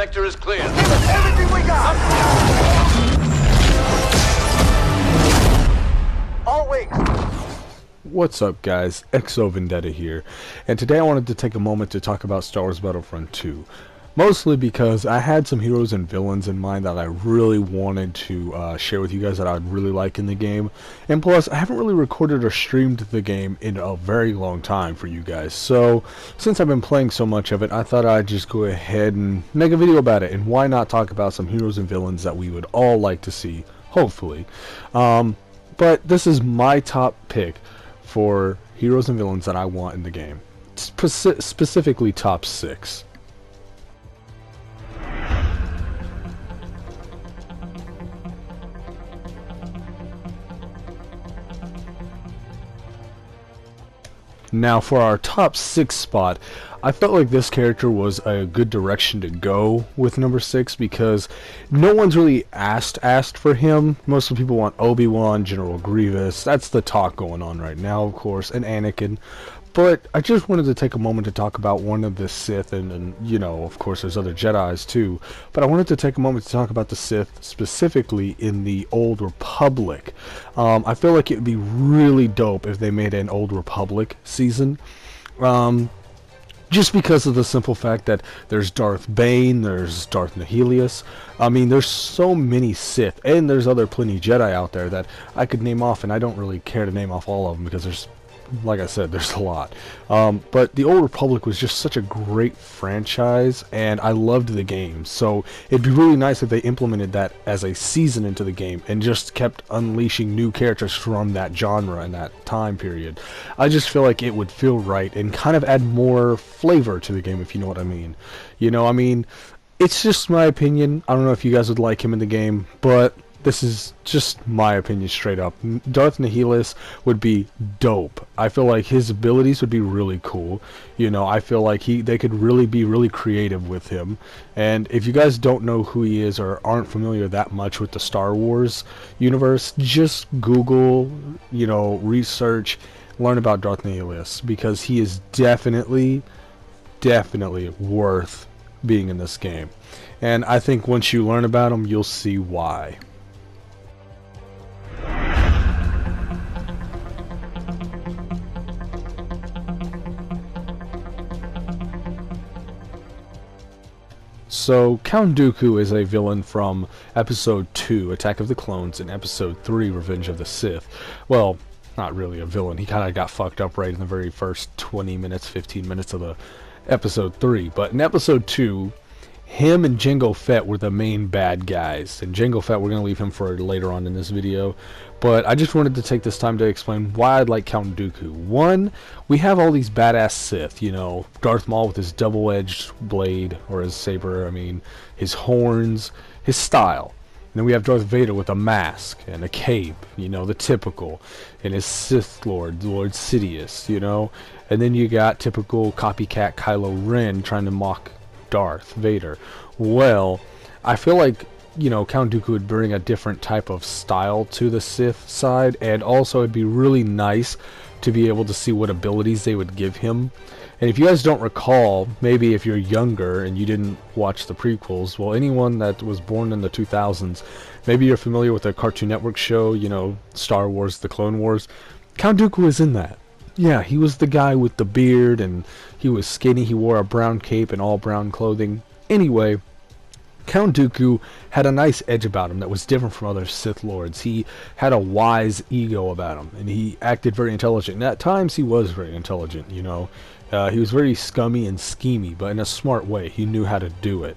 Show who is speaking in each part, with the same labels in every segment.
Speaker 1: sector is clear.
Speaker 2: Give us everything we got! All wings.
Speaker 3: What's up guys, Vendetta here, and today I wanted to take a moment to talk about Star Wars Battlefront 2. Mostly because I had some heroes and villains in mind that I really wanted to share with you guys that I'd really like in the game. And plus, I haven't really recorded or streamed the game in a very long time for you guys. So, since I've been playing so much of it, I thought I'd just go ahead and make a video about it. And why not talk about some heroes and villains that we would all like to see, hopefully. But this is my top pick for heroes and villains that I want in the game. Specifically top 6. Now for our top 6 spot, I felt like this character was a good direction to go with number 6 because no one's really asked for him. Most of the people want Obi-Wan, General Grievous. That's the talk going on right now, of course, and Anakin. But I just wanted to take a moment to talk about one of the Sith, and you know, of course, there's other Jedis too. But I wanted to take a moment to talk about the Sith, specifically in the Old Republic. I feel like it would be really dope if they made an Old Republic season. Just because of the simple fact that there's Darth Bane, there's Darth Nihilius. I mean, there's so many Sith, and there's plenty Jedi out there that I could name off, and I don't really care to name off all of them because there's, like I said, there's a lot. But the Old Republic was just such a great franchise, and I loved the game. So it'd be really nice if they implemented that as a season into the game and just kept unleashing new characters from that genre and that time period. I just feel like it would feel right and kind of add more flavor to the game, if you know what I mean. You know, I mean, it's just my opinion. I don't know if you guys would like him in the game, but this is just my opinion straight up. Darth Nihilus would be dope. I feel like his abilities would be really cool. You know, I feel like they could really be really creative with him. And if you guys don't know who he is or aren't familiar that much with the Star Wars universe, just Google, you know, research, learn about Darth Nihilus, because he is definitely worth being in this game. And I think once you learn about him, you'll see why. So, Count Dooku is a villain from Episode 2, Attack of the Clones, and Episode 3, Revenge of the Sith. Well, not really a villain. He kind of got fucked up right in the very first 20 minutes, 15 minutes of the Episode 3. But in Episode 2, him and Jango Fett were the main bad guys. And Jango Fett, we're going to leave him for later on in this video. But I just wanted to take this time to explain why I'd like Count Dooku. One, we have all these badass Sith, you know, Darth Maul with his double-edged blade, or his saber, I mean, his horns, his style. And then we have Darth Vader with a mask and a cape, you know, the typical. And his Sith Lord, Lord Sidious, you know. And then you got typical copycat Kylo Ren trying to mock Darth Vader. Well, I feel like, you know, Count Dooku would bring a different type of style to the Sith side, and also it'd be really nice to be able to see what abilities they would give him. And if you guys don't recall, maybe if you're younger and you didn't watch the prequels, well, anyone that was born in the 2000s, maybe you're familiar with the Cartoon Network show, you know, Star Wars, The Clone Wars. Count Dooku was in that. Yeah, he was the guy with the beard, and he was skinny, he wore a brown cape and all brown clothing. Anyway, Count Dooku had a nice edge about him that was different from other Sith Lords. He had a wise ego about him, and he acted very intelligent. And at times, he was very intelligent, you know. He was very scummy and schemy, but in a smart way. He knew how to do it.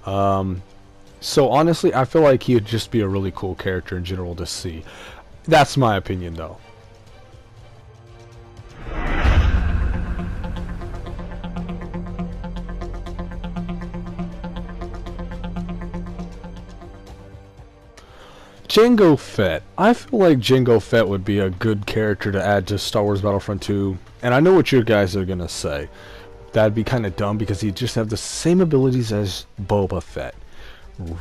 Speaker 3: So honestly, I feel like he would just be a really cool character in general to see. That's my opinion, though. Jango Fett. I feel like Jango Fett would be a good character to add to Star Wars Battlefront 2. And I know what you guys are going to say. That'd be kind of dumb because he'd just have the same abilities as Boba Fett.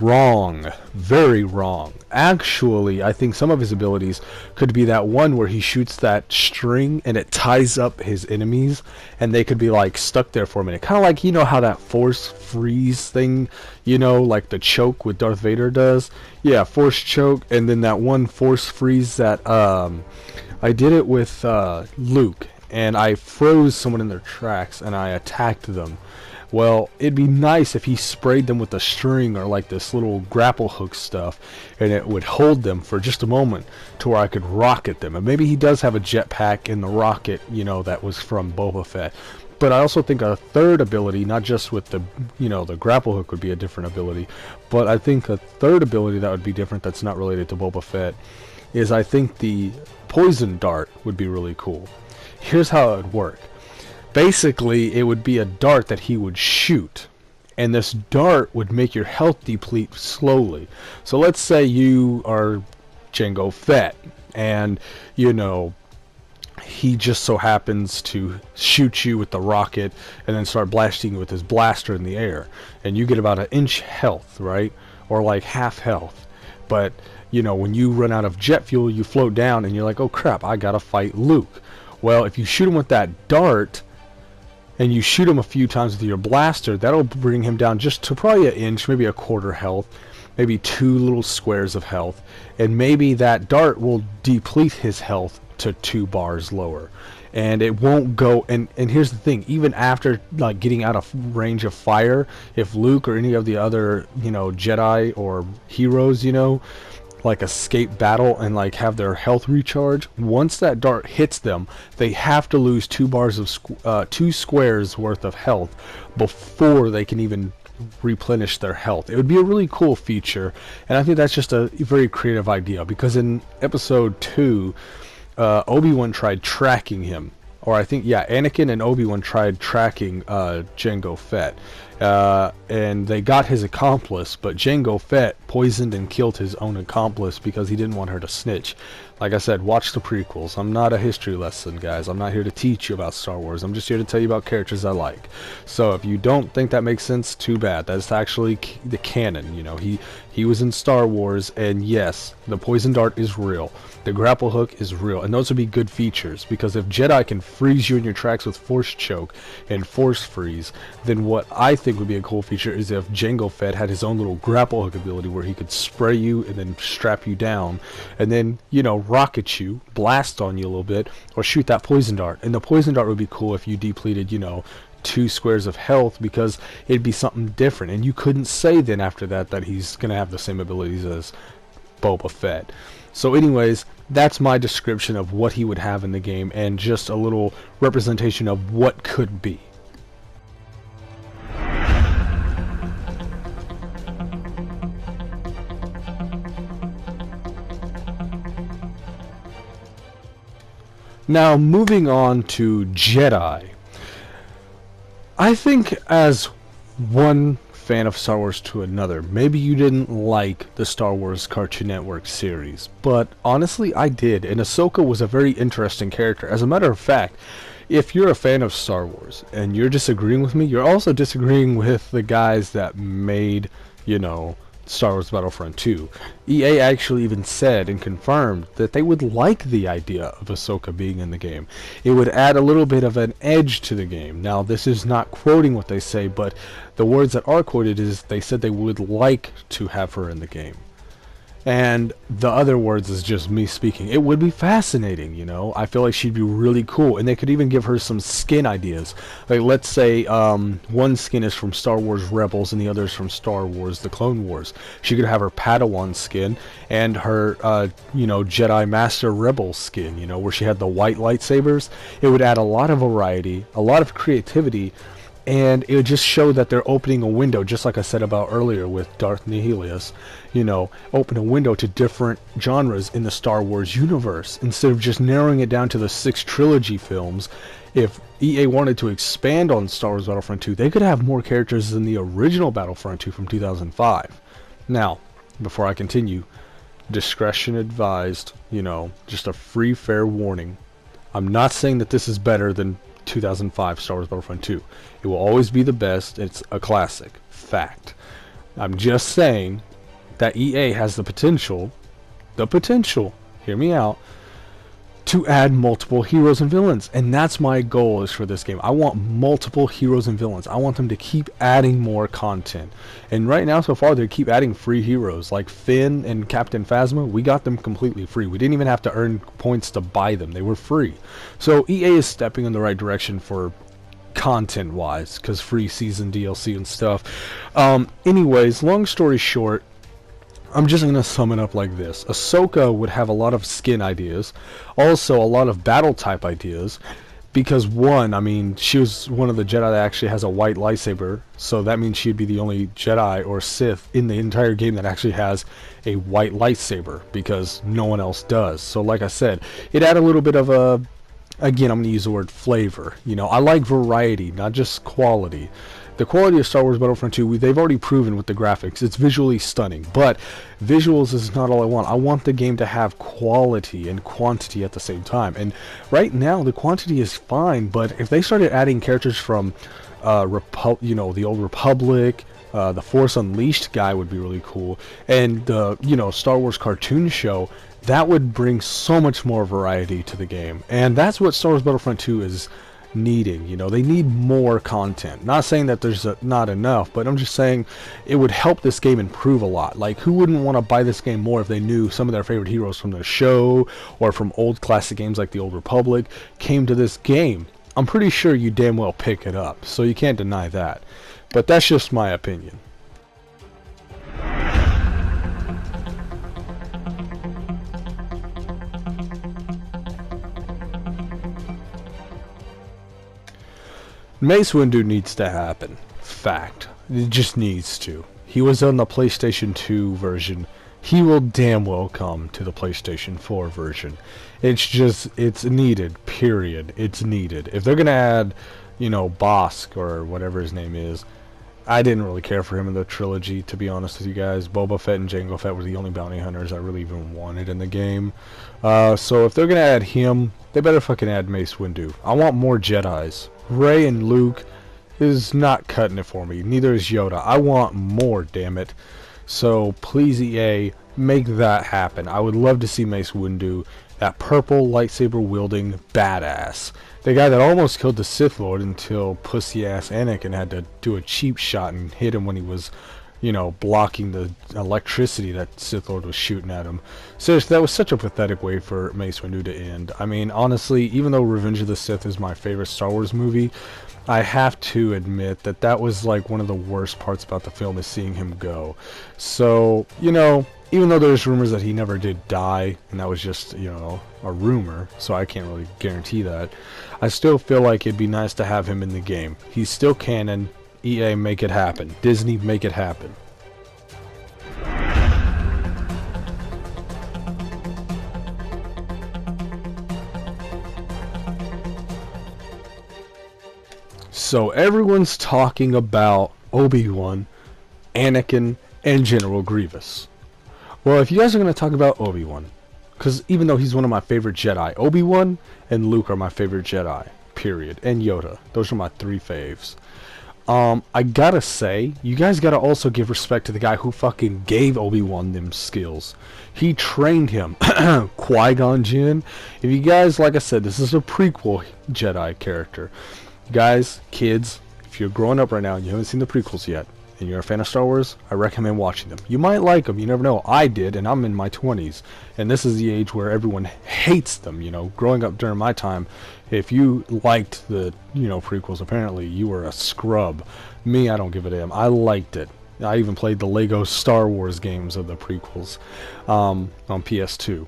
Speaker 3: Wrong. Very wrong. Actually, I think some of his abilities could be that one where he shoots that string and it ties up his enemies and they could be like stuck there for a minute. Kind of like, you know how that force freeze thing, you know, like the choke with Darth Vader does? Yeah, force choke, and then that one force freeze that I did it with Luke, and I froze someone in their tracks and I attacked them. Well, it'd be nice if he sprayed them with a string or like this little grapple hook stuff, and it would hold them for just a moment to where I could rocket them. And maybe he does have a jetpack in the rocket, you know, that was from Boba Fett. But I also think a third ability, not just with the, you know, the grapple hook would be a different ability, but I think a third ability that would be different that's not related to Boba Fett is I think the poison dart would be really cool. Here's how it would work. Basically, it would be a dart that he would shoot, and this dart would make your health deplete slowly. So let's say you are Jango Fett, and, you know, he just so happens to shoot you with the rocket and then start blasting you with his blaster in the air, and you get about an inch health, right? Or like half health. But, you know, when you run out of jet fuel, you float down and you're like, oh crap, I gotta fight Luke. Well, if you shoot him with that dart, and you shoot him a few times with your blaster, that'll bring him down just to probably an inch, maybe a quarter health, maybe 2 little squares of health, and maybe that dart will deplete his health to 2 bars lower. And it won't go, and here's the thing, even after like getting out of range of fire, if Luke or any of the other, you know, Jedi or heroes, you know, like escape battle and like have their health recharge, once that dart hits them, they have to lose 2 bars of 2 squares worth of health before they can even replenish their health. It would be a really cool feature, and I think that's just a very creative idea, because in episode 2 Obi-Wan tried tracking him, or I think, yeah, Anakin and Obi-Wan tried tracking Jango Fett, and they got his accomplice, but Jango Fett poisoned and killed his own accomplice because he didn't want her to snitch. Like I said, watch the prequels. I'm not a history lesson, guys. I'm not here to teach you about Star Wars. I'm just here to tell you about characters I like. So if you don't think that makes sense, too bad. That's actually the canon. You know, he was in Star Wars, and yes, the poison dart is real. The grapple hook is real, and those would be good features, because if Jedi can freeze you in your tracks with force choke and force freeze, then what I think would be a cool feature is if Jango Fett had his own little grapple hook ability where he could spray you and then strap you down, and then, you know, rocket you, blast on you a little bit, or shoot that poison dart. And the poison dart would be cool if you depleted, you know, 2 squares of health, because it'd be something different, and you couldn't say then after that that he's gonna have the same abilities as Boba Fett. So anyways, that's my description of what he would have in the game, and just a little representation of what could be. Now, moving on to Jedi. I think as one fan of Star Wars to another, maybe you didn't like the Star Wars Cartoon Network series, but honestly I did, and Ahsoka was a very interesting character. As a matter of fact, if you're a fan of Star Wars and you're disagreeing with me, you're also disagreeing with the guys that made, you know, Star Wars Battlefront 2. EA actually even said and confirmed that they would like the idea of Ahsoka being in the game. It would add a little bit of an edge to the game. Now, this is not quoting what they say, but the words that are quoted is they said they would like to have her in the game. And the other words is just me speaking. It would be fascinating, you know. I feel like she'd be really cool, and they could even give her some skin ideas. Like, let's say one skin is from Star Wars Rebels and the other is from Star Wars The Clone Wars. She could have her Padawan skin and her, you know, Jedi Master Rebel skin, you know, where she had the white lightsabers. It would add a lot of variety, a lot of creativity, and it would just show that they're opening a window, just like I said about earlier with Darth Nihilus, you know, open a window to different genres in the Star Wars universe, instead of just narrowing it down to the 6 trilogy films. If EA wanted to expand on Star Wars Battlefront 2, they could have more characters than the original Battlefront 2 from 2005. Now, before I continue, discretion advised, you know, just a free, fair warning. I'm not saying that this is better than 2005 Star Wars Battlefront 2. It will always be the best. It's a classic. Fact. I'm just saying that EA has the potential, hear me out, to add multiple heroes and villains, and that's my goal is for this game. I want multiple heroes and villains. I want them to keep adding more content, and right now so far they keep adding free heroes like Finn and Captain Phasma. We got them completely free. We didn't even have to earn points to buy them. They were free. So EA is stepping in the right direction for content wise, because free season DLC and stuff. Anyways, long story short, I'm just going to sum it up like this. Ahsoka would have a lot of skin ideas, also a lot of battle type ideas, because one, I mean, she was one of the Jedi that actually has a white lightsaber, so that means she'd be the only Jedi or Sith in the entire game that actually has a white lightsaber, because no one else does. So like I said, it had a little bit of a, again, I'm going to use the word flavor. You know, I like variety, not just quality. The quality of Star Wars Battlefront 2, they've already proven with the graphics. It's visually stunning, but visuals is not all I want. I want the game to have quality and quantity at the same time. And right now, the quantity is fine, but if they started adding characters from, you know, the old Republic, the Force Unleashed guy would be really cool, and the, you know, Star Wars cartoon show, that would bring so much more variety to the game. And that's what Star Wars Battlefront 2 is needing. You know, they need more content. Not saying that there's not enough, but I'm just saying it would help this game improve a lot. Like, who wouldn't want to buy this game more if they knew some of their favorite heroes from the show or from old classic games like the Old Republic came to this game? I'm pretty sure you damn well pick it up, so you can't deny that. But that's just my opinion. Mace Windu needs to happen. Fact. It just needs to. He was on the PlayStation 2 version. He will damn well come to the PlayStation 4 version. It's just, it's needed, period. It's needed. If they're gonna add, you know, Bosk, or whatever his name is, I didn't really care for him in the trilogy, to be honest with you guys. Boba Fett and Jango Fett were the only bounty hunters I really even wanted in the game. So if they're gonna add him, they better fucking add Mace Windu. I want more Jedis. Rey and Luke is not cutting it for me. Neither is Yoda. I want more, damn it. So please, EA, make that happen. I would love to see Mace Windu, that purple lightsaber wielding badass. The guy that almost killed the Sith Lord until pussy ass Anakin had to do a cheap shot and hit him when he was, you know, blocking the electricity that Sith Lord was shooting at him. Seriously, that was such a pathetic way for Mace Windu to end. I mean, honestly, even though Revenge of the Sith is my favorite Star Wars movie, I have to admit that that was like one of the worst parts about the film, is seeing him go. So, you know, even though there's rumors that he never did die, and that was just, you know, a rumor, so I can't really guarantee that, I still feel like it'd be nice to have him in the game. He's still canon. EA, make it happen. Disney, make it happen. So everyone's talking about Obi-Wan, Anakin, and General Grievous. Well, if you guys are going to talk about Obi-Wan, because even though he's one of my favorite Jedi, Obi-Wan and Luke are my favorite Jedi, period. And Yoda. Those are my three faves. I gotta say, you guys gotta also give respect to the guy who fucking gave Obi-Wan them skills. He trained him. Qui-Gon Jinn. If you guys, like I said, this is a prequel Jedi character. Guys, kids, if you're growing up right now and you haven't seen the prequels yet, and you're a fan of Star Wars, I recommend watching them. You might like them, you never know. I did, and I'm in my 20s. And this is the age where everyone hates them, you know. Growing up during my time, if you liked the, you know, prequels, apparently you were a scrub. Me, I don't give a damn. I liked it. I even played the Lego Star Wars games of the prequels on PS2.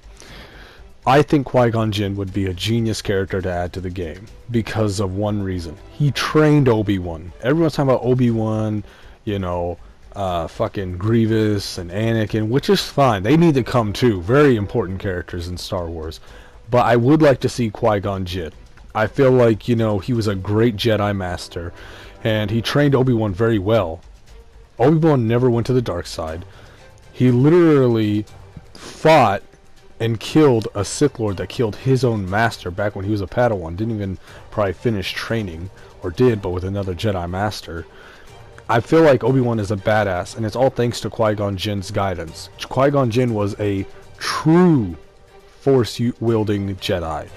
Speaker 3: I think Qui-Gon Jinn would be a genius character to add to the game because of one reason. He trained Obi-Wan. Everyone's talking about Obi-Wan, you know, fucking Grievous and Anakin, which is fine. They need to come too. Very important characters in Star Wars. But I would like to see Qui-Gon Jinn. I feel like, you know, he was a great Jedi Master, and he trained Obi-Wan very well. Obi-Wan never went to the dark side. He literally fought and killed a Sith Lord that killed his own master back when he was a Padawan. Didn't even probably finish training, or did, but with another Jedi Master. I feel like Obi-Wan is a badass, and it's all thanks to Qui-Gon Jinn's guidance. Qui-Gon Jinn was a true Force-wielding Jedi.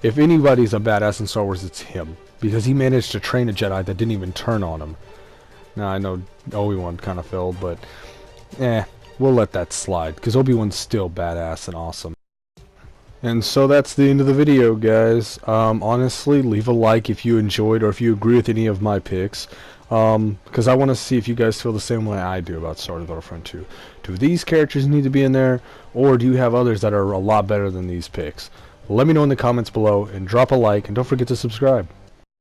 Speaker 3: If anybody's a badass in Star Wars, it's him. Because he managed to train a Jedi that didn't even turn on him. Now, I know Obi-Wan kind of failed, but we'll let that slide. Because Obi-Wan's still badass and awesome. And so that's the end of the video, guys. Honestly, leave a like if you enjoyed or if you agree with any of my picks. Because I want to see if you guys feel the same way I do about Star Wars Battlefront 2. Do these characters need to be in there, or do you have others that are a lot better than these picks? Let me know in the comments below, and drop a like, and don't forget to subscribe.